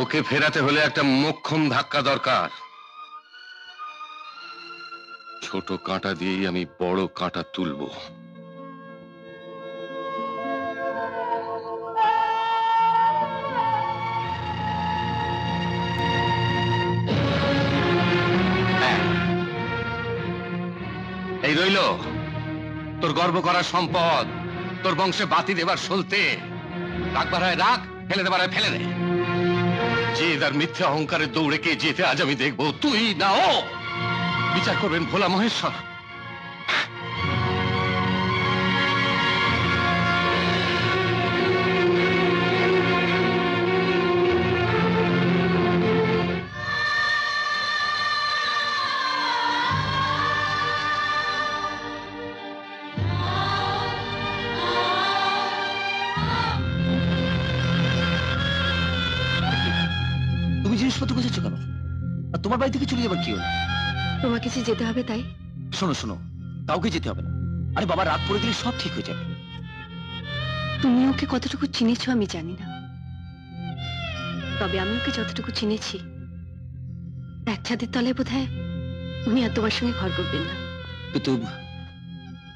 ওকে ফেরাতে হলে একটা মোক্ষম ধাক্কা দরকার। ছোট কাঁটা দিয়েই আমি বড় কাঁটা তুলবো। এই রইল তোর গর্ব করার সম্পদ, তোর বংশে বাতি দেবার সলতে। রাখবার হয় রাখ, ফেলে দেবার হয় ফেলে দে। যে তার মিথ্যে অহংকারের দৌড়ে কে যেতে আজ আমি দেখবো, তুই না ও। বিচার করবেন ভোলা মহেশ্বর। জিনিসপত্র গোছাচ্ছ কেন? আর তোমার বাড়ি থেকে চলে যাবার কি হলো? তোমাকে যে যেতে হবে তাই। শোনো শোনো, কাউকে যেতে হবে না। আরে বাবা, রাত পড়ে গেলে সব ঠিক হয়ে যাবে। তুমি ওকে কতটুকু চিনেছো আমি জানি না, তবে আমি ওকে যতটুকু চিনেছি, এক ছাদের তলায় বোধহয় উনি আর তোমার সঙ্গে ঘর করবেন না। কিন্তু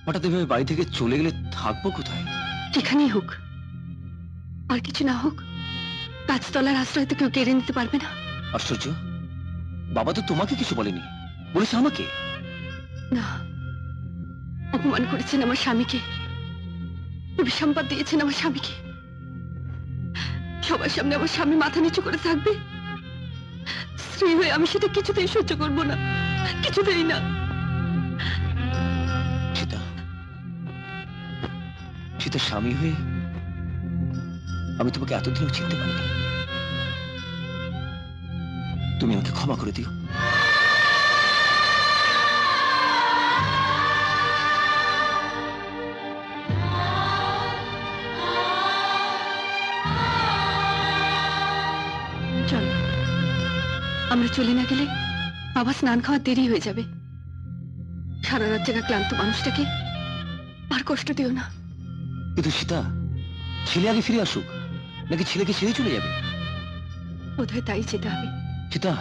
হঠাৎ এভাবে বাড়ি থেকে চলে গেলে থাকবো কোথায়? যেখানেই হোক, আর কিছু না হোক, গাছতলার আশ্রয় তো কেউ কেড়ে নিতে পারবে না। আশ্চর্য, বাবা তো তোমাকে কিছু বলেনি, বলেছে আমাকে। না, অপমান করেছেন আমার স্বামীকে, অভিসম্পাদ দিয়েছেন আমার স্বামীকে। সবার সামনে আমার স্বামী মাথা নিচু করে থাকবে, স্ত্রী হয়ে আমি সেটা কিছুতেই সহ্য করবো না, কিছুতেই না। সীতা, সীতা, স্বামী হয়ে আমি তোমাকে এতদিনও চিনতে পারিনি। তুমি আমাকে ক্ষমা করে দিও। চলো, আমরা চলে না গেলে বাবা স্নান খাওয়ার দেরি হয়ে যাবে। সারা রাত জাগা ক্লান্ত মানুষটাকে আর কষ্ট দিও না। কিন্তু সীতা, ছেলে আগে ফিরে আসুক, নাকি ছেলেকে ছেড়ে চলে যাবে? বোধহয় তাই যেতে হবে। সীতা।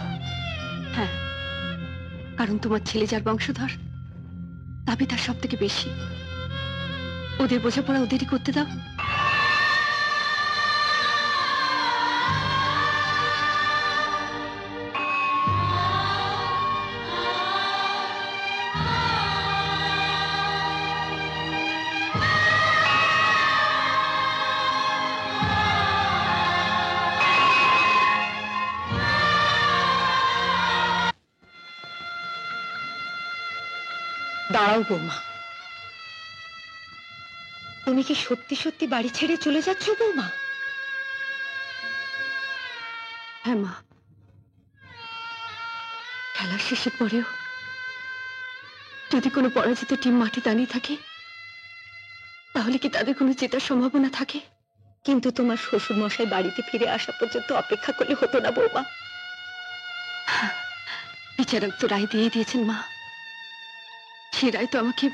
হ্যাঁ, কারণ তোমার ছেলে যার বংশধর, দাবি তার সব থেকে বেশি। ওদের বোঝাপড়া ওদেরই করতে দাও। দাঁড়াও বৌমা, তুমি কি সত্যি সত্যি বাড়ি ছেড়ে চলে যাচ্ছ বৌমা? হ্যাঁ মা, খেলার শেষের পরেও যদি কোনো পরাজিত টিম মাঠে দাঁড়িয়ে থাকে, তাহলে কি তাদের কোনো জেতার সম্ভাবনা থাকে? কিন্তু তোমার শ্বশুর মশাই বাড়িতে ফিরে আসা পর্যন্ত অপেক্ষা করলে হতো না বৌমা? বিচারক তো রায় দিয়ে দিয়েছেন মা, সে রায় তো আমাকে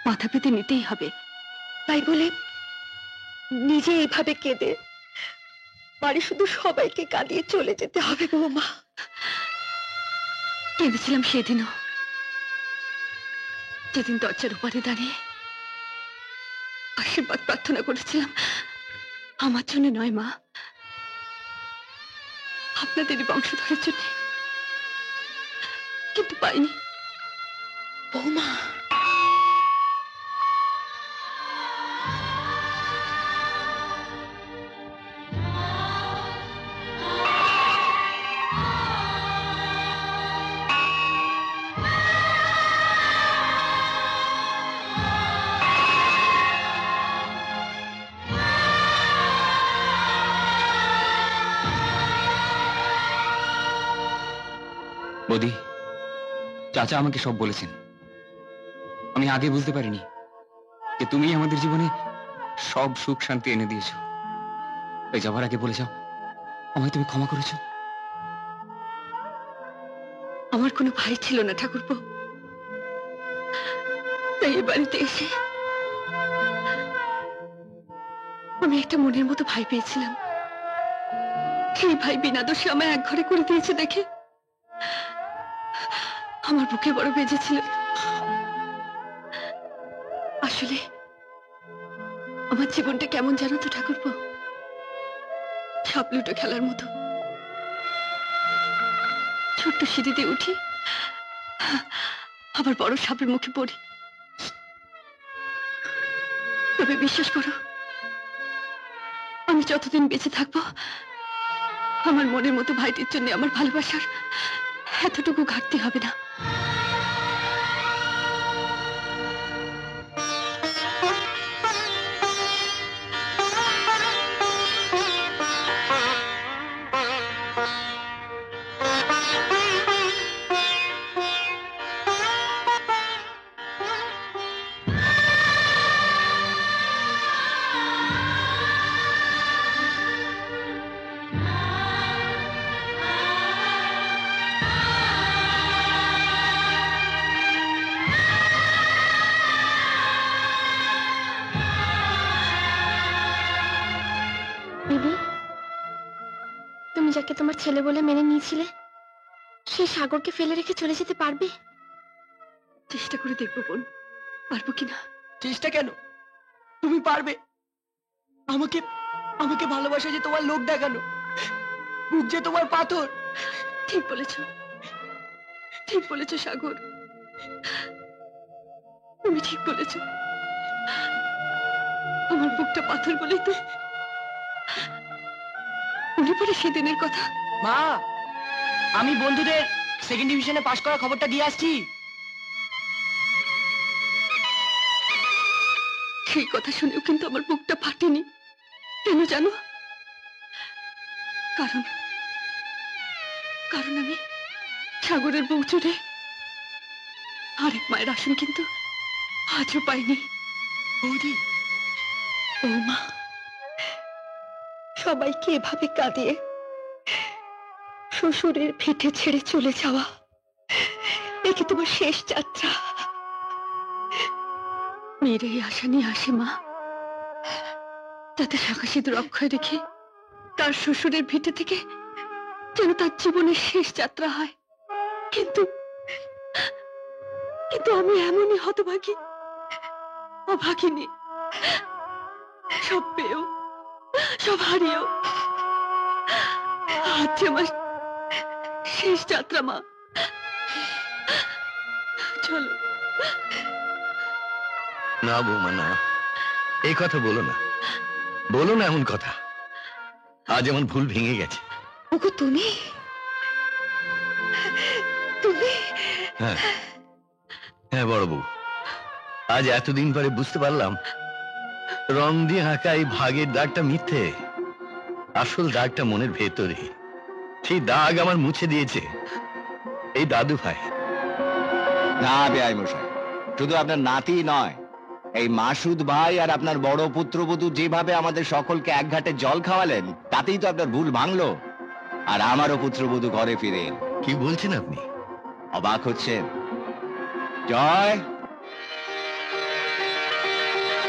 মাথা পেতে নিতেই হবে। তাই বলে নিজে এইভাবে কেঁদে বাড়ি শুধু সবাইকে কাঁদিয়ে চলে যেতে হবে বৌমা? কেঁদেছিলাম সেদিনও, যেদিন দরজার উপরে দাঁড়িয়ে আশীর্বাদ প্রার্থনা করেছিলাম। আমার জন্য নয় মা, আপনাদেরই বংশধরের জন্য, কিন্তু পাইনি বৌমা। বৌদি, চাচা আমাকে সব বলেছেন। আমি আগে বুঝতে পারিনি যে তুমি আমাদের জীবনে সব সুখ শান্তি এনে দিয়েছো। তাই যাবার আগে বলে যাও, আমায় তুমি ক্ষমা করেছো। আমার কোনো ভাই ছিল না ঠাকুরপো, তাই এ বাড়িতে এসে আমি একটা মনের মতো ভাই পেয়েছিলাম। সেই ভাই বিনা দোষে আমায় এক ঘরে করে দিয়েছে দেখে আমার বুকে বড় বেজেছিল। আসলে আমার জীবনটা কেমন জানো তো ঠাকুরপো, সাপ লুটো খেলার মতো। ছোট্ট সিঁড়িতে উঠি, আবার বড় সাপের মুখে পড়ি। তবে বিশ্বাস করো, আমি যতদিন বেঁচে থাকবো আমার মনের মতো ভাইটির জন্য আমার ভালোবাসার এতটুকু ঘাটতি হবে না। দিদি, তুমি যাকে তোমার ছেলে বলে মেনে নিয়েছিলে সেই সাগরকে ফেলে রেখে চলে যেতে পারবে? চেষ্টা করে দেখবো বোন, পারবো কিনা। চেষ্টা কেন, তুমি পারবে। আমাকে আমাকে ভালোবাসা যে তোমার লোক দেখানো, বুক যে তোমার পাথর। ঠিক বলেছ, ঠিক বলেছ সাগর, তুমি ঠিক বলেছ। আমার বুকটা পাথর বলেই তো মনে পড়ে সেদিনের কথা। মা, আমি বন্ধুদের সেকেন্ড ডিভিশনে পাশ করার খবরটা দিয়ে আসছি। সেই কথা শুনেও কিন্তু আমার বুকটা ফাটেনি। কেন জানো? কারণ কারণ আমি সাগরের বউ চুরে আরেক মায়ের আসন কিন্তু আজও পাইনি। বৌদি, বৌমা, সবাইকে এভাবে কাঁদিয়ে শ্বশুরের ভিটে ছেড়ে চলে যাওয়া, এ কি তোমার শেষ যাত্রা? মেয়ের এই আশা নিয়ে আসে মা, যাতে শাখা সিঁদুর অক্ষয় রেখে তার শ্বশুরের ভিটে থেকে যেন তার জীবনের শেষ যাত্রা হয়। কিন্তু কিন্তু আমি এমনই হতভাগী, অভাগিনী। সব পেয়েও, সব হারিয়েও আজ যে আমার শেষ যাত্রা মা। চলো। না বৌমা, না, এই কথা বলো না, বলো না এমন কথা। আজ আমার ভুল ভেঙে গেছে। ওগো তুমি, তুমি? হ্যাঁ হ্যাঁ বড় বউ, আজ এতদিন পরে বুঝতে পারলাম রং দিয়ে আঁকা এই ভাগের দাগটা মিথ্যে, আসল দাগটা মনের ভেতরে। সেই দাগ আমার মুছে দিয়েছে এই দাদু ভাই। না বেআই মশাই, শুধু আপনার নাতি নয়, এই মাসুদ ভাই আর আপনার বড় পুত্রবধূ যেভাবে আমাদের সকলকে এক ঘাটে জল খাওয়ালেন, তাতেই তো আপনার ভুল ভাঙলো। আর আমারও পুত্রবধূ ঘরে ফিরে এলো। কি বলছেন আপনি? অবাক হচ্ছেন? জয়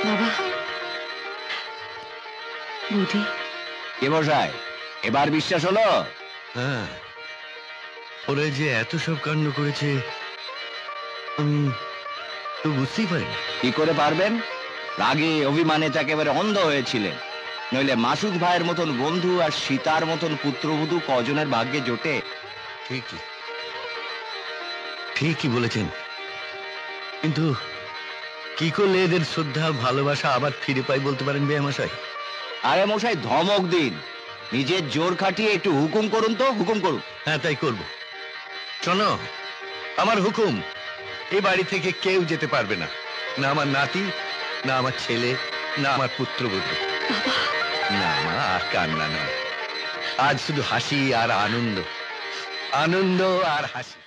বাবা, বৌদি, কে মশাই, এবার বিশ্বাস হলো? হ্যাঁ, ওরা যে এত সব কাণ্ড করেছে আমি তো বুঝতেই পারিনি। কি করে পারবেন? রাগে অভিমানে তো একেবারে অন্ধ হয়েছিলেন। নইলে মাসুদ ভাইয়ের মতন বন্ধু আর সীতার মতন পুত্রবধূ কজনের ভাগ্যে জোটে? ঠিকই ঠিকই বলেছেন, কিন্তু কি করলে এদের শ্রদ্ধা ভালোবাসা আবার ফিরে পাই বলতে পারেন বেয়ামশাই? আরে মশাই, ধমক দিন, নিজের জোর খাটিয়ে একটু হুকুম করুন তো, হুকুম করুন। হ্যাঁ, তাই করব। শোনো, আমার হুকুম, এই বাড়ি থেকে কেউ যেতে পারবে না, না আমার নাতি, না আমার ছেলে, না আমার পুত্রবধূ। না মা, আর কান্না নয়, আজ শুধু হাসি আর আনন্দ, আনন্দ আর হাসি।